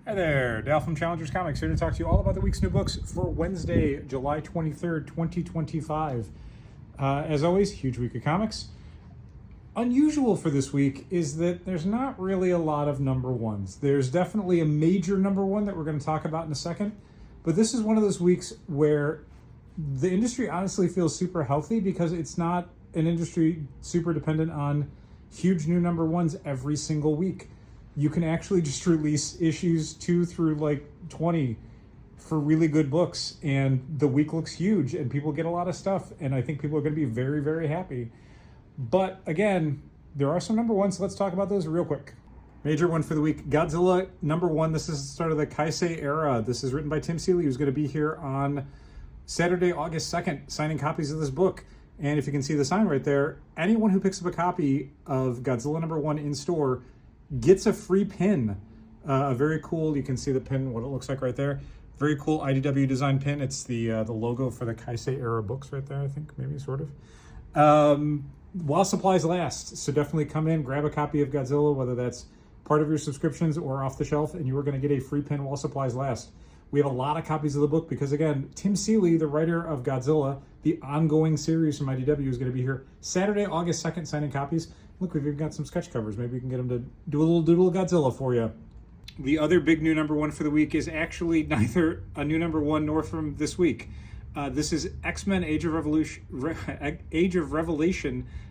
Hi there, Dal from Challengers Comics here to talk to you all about the week's new books for Wednesday, July 23rd, 2025. As always, huge week of comics. Unusual for this week is that there's not really a lot of number ones. There's definitely a major number one that we're going to talk about in a second, but this is one of those weeks where the industry honestly feels super healthy because it's not an industry super dependent on huge new number ones every single week. You can actually just release issues 2 through like 20 for really good books, and the week looks huge and people get a lot of stuff, and I think people are going to be very, very happy. But again, there are some number ones, so let's talk about those real quick. Major one for the week, Godzilla number one. This is the start of the Kaisei era. This is written by Tim Seeley, who's going to be here on Saturday, August 2nd, signing copies of this book. And if you can see the sign right there, anyone who picks up a copy of Godzilla number one in store gets a free pin. A very cool, you can see the pin, what it looks like right there. Very cool IDW design pin. It's the logo for the Kaisei era books right there, I think, maybe, sort of. While supplies last, so definitely come in, grab a copy of Godzilla, whether that's part of your subscriptions or off the shelf, and you are going to get a free pin while supplies last. We have a lot of copies of the book because, again, Tim Seeley, the writer of Godzilla, the ongoing series from IDW, is going to be here Saturday, August 2nd, signing copies. Look, we've even got some sketch covers. Maybe we can get him to do a little doodle of Godzilla for you. The other big new number one for the week is actually neither a new number one nor from this week. This is X-Men Age of Revelation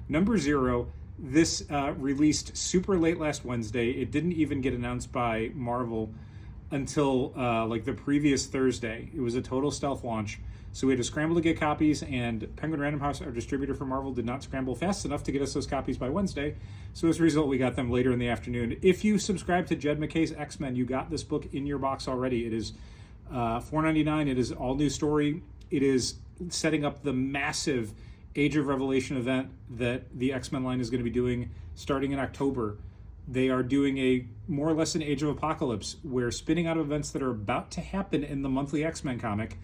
number 0. This released super late last Wednesday. It didn't even get announced by Marvel until like the previous Thursday. It was a total stealth launch. So we had to scramble to get copies, and Penguin Random House, our distributor for Marvel, did not scramble fast enough to get us those copies by Wednesday. So as a result, we got them later in the afternoon. If you subscribe to Jed McKay's X-Men, you got this book in your box already. It is $4.99. It is all new story. It is setting up the massive Age of Revelation event that the X-Men line is going to be doing starting in October. They are doing a more or less an Age of Apocalypse, where spinning out of events that are about to happen in the monthly X-Men comic,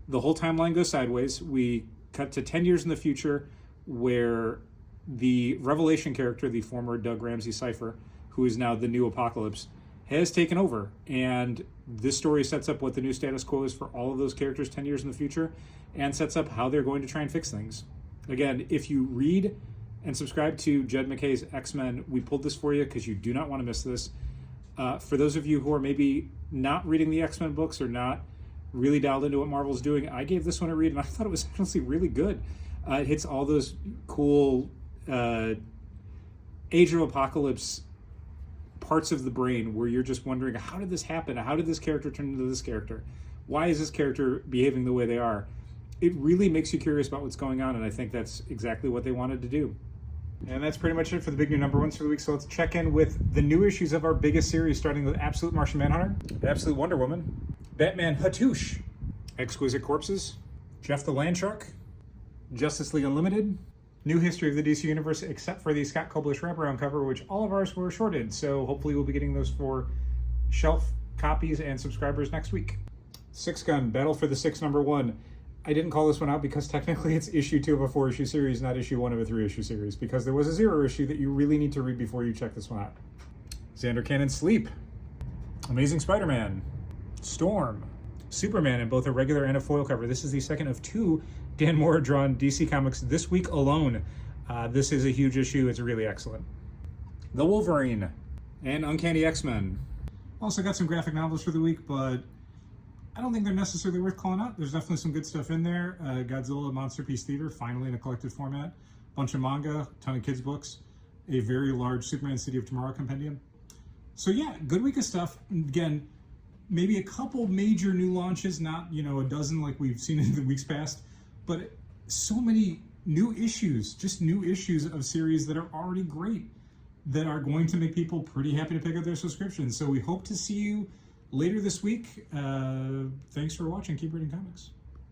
the whole timeline goes sideways. We cut to 10 years in the future, where the Revelation character, the former Doug Ramsey Cypher, who is now the new Apocalypse, has taken over. And this story sets up what the new status quo is for all of those characters 10 years in the future, and sets up how they're going to try and fix things. Again, if you read and subscribe to Jed McKay's X-Men, we pulled this for you because you do not want to miss this. For those of you who are maybe not reading the X-Men books or not really dialed into what Marvel's doing, I gave this one a read, and I thought it was honestly really good. It hits all those cool Age of Apocalypse parts of the brain where you're just wondering, how did this happen? How did this character turn into this character? Why is this character behaving the way they are? It really makes you curious about what's going on, and I think that's exactly what they wanted to do. And that's pretty much it for the big new number ones for the week. So let's check in with the new issues of our biggest series, starting with Absolute Martian Manhunter, Absolute Wonder Woman, Batman Hatoosh, Exquisite Corpses, Jeff the Landshark, Justice League Unlimited, New History of the DC Universe, except for the Scott Koblish wraparound cover, which all of ours were shorted. So hopefully we'll be getting those for shelf copies and subscribers next week. Six Gun, Battle for the Six number one. I didn't call this one out because technically it's issue 2 of a 4-issue series, not issue 1 of a 3-issue series, because there was a 0 issue that you really need to read before you check this one out. Xander Cannon's Sleep, Amazing Spider-Man, Storm, Superman in both a regular and a foil cover. This is the second of 2 Dan Mora drawn DC Comics this week alone. This is a huge issue. It's really excellent. The Wolverine and Uncanny X-Men. Also got some graphic novels for the week, but I don't think they're necessarily worth calling out. There's definitely some good stuff in there. Godzilla Monster Piece Theater, finally in a collected format. Bunch of manga, ton of kids books. A very large Superman City of Tomorrow compendium. So yeah, good week of stuff. Again, maybe a couple major new launches, not, a dozen like we've seen in the weeks past, but so many new issues, just new issues of series that are already great, that are going to make people pretty happy to pick up their subscriptions. So we hope to see you later this week. Thanks for watching. Keep reading comics.